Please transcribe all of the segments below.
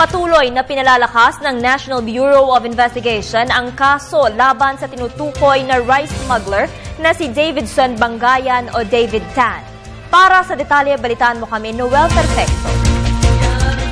Patuloy na pinalalakas ng National Bureau of Investigation ang kaso laban sa tinutukoy na rice smuggler na si Davidson Bangayan o David Tan. Para sa detalye, balitaan mo kami, Noel Perfecto.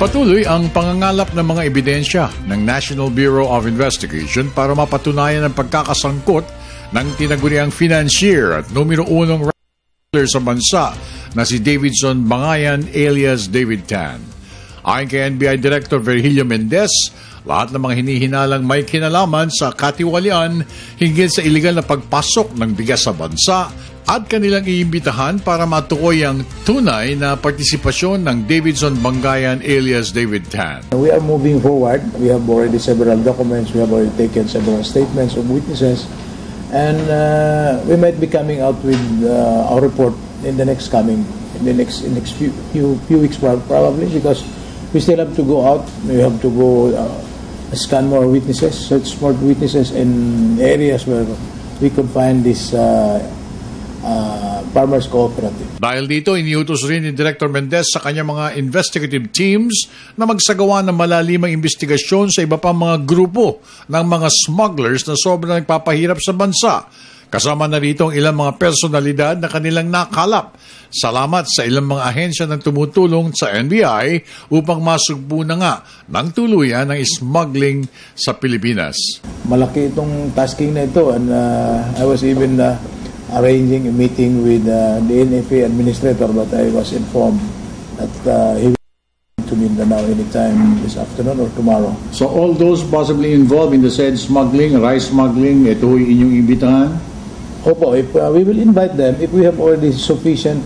Patuloy ang pangangalap ng mga ebidensya ng National Bureau of Investigation para mapatunayan ang pagkakasangkot ng tinaguriang financier at numero 1 rice smuggler sa bansa na si Davidson Bangayan alias David Tan. Ayon kay NBI Director Virgilio Mendez, lahat ng mga hinihinalang may kinalaman sa katiwalian hinggil sa iligal na pagpasok ng bigas sa bansa at kanilang iimbitahan para matukoy ang tunay na partisipasyon ng Davidson Bangayan alias David Tan. We are moving forward. We have already several documents. We have already taken several statements of witnesses. And we might be coming out with our report in the next few weeks probably, because we still have to go out. We have to go scan more witnesses, search more witnesses in areas where we could find this farmers cooperative. Dahil dito, iniutos rin ni Director Mendez sa kanyang mga investigative teams na magsagawa ng malalimang investigasyon sa iba pang mga grupo ng mga smugglers na sobrang nagpapahirap sa bansa. Kasama na rito ang ilang mga personalidad na kanilang nakalap. Salamat sa ilang mga ahensya na tumutulong sa NBI upang masugpo na nga ng tuluyan ng smuggling sa Pilipinas. Malaki itong tasking na ito, and I was even arranging a meeting with the NFA administrator, but I was informed that he will come to Mindanao anytime this afternoon or tomorrow. So all those possibly involved in the said smuggling, rice smuggling, ito inyong imbitahan? Opo, if we will invite them if we have already sufficient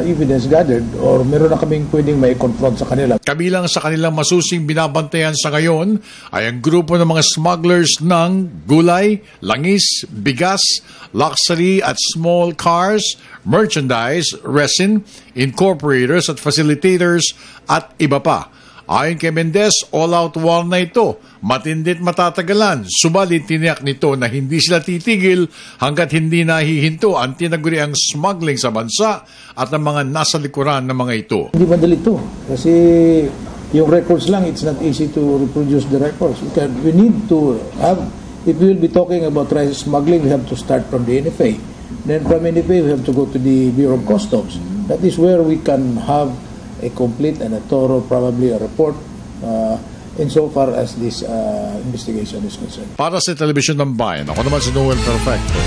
evidence gathered or meron na kaming pwedeng mai-confront sa kanila. Kabilang sa kanilang masusing binabantayan sa ngayon ay ang grupo ng mga smugglers ng gulay, langis, bigas, luxury at small cars, merchandise, resin, incorporators at facilitators at iba pa. Ayon kay Mendez, all-out war na ito. Matindit matatagalan. Subalit tiniyak nito na hindi sila titigil hanggat hindi nahihinto ang tinaguriang smuggling sa bansa at ang mga nasa likuran ng mga ito. Hindi madali ito. Kasi yung records lang, it's not easy to reproduce the records. We need to have, if we will be talking about rice smuggling, we have to start from the NFA. Then from NFA, we have to go to the Bureau of Customs. That is where we can have a complete and a thorough, probably a report insofar as this investigation is concerned. Para sa Telebisyon ng Bayan, ako naman si Noel Perfecto.